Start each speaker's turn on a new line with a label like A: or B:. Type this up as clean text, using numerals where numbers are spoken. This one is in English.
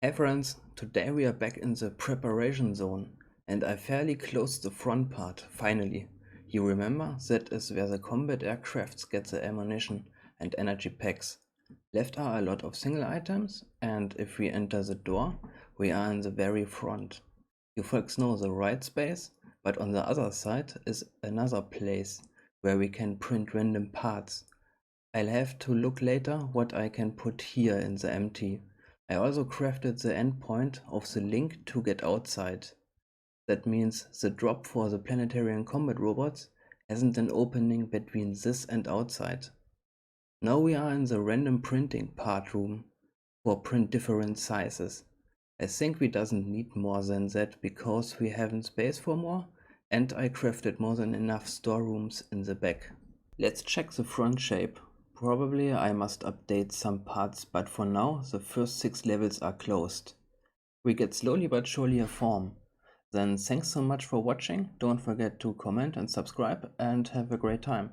A: Hey friends, today we are back in the preparation zone and I fairly closed the front part, finally. You remember? That is where the combat aircrafts get the ammunition and energy packs. Left are a lot of single items, and if we enter the door, we are in the very front. You folks know the right space, but on the other side is another place where we can print random parts. I'll have to look later what I can put here in the empty. I also crafted the endpoint of the link to get outside. That means the drop for the planetarian combat robots hasn't an opening between this and outside. Now we are in the random printing part room for print different sizes. I think we doesn't need more than that because we haven't space for more, and I crafted more than enough storerooms in the back. Let's check the front shape. Probably I must update some parts, but for now the first 6 levels are closed. We get slowly but surely a form. Then thanks so much for watching, don't forget to comment and subscribe, and have a great time.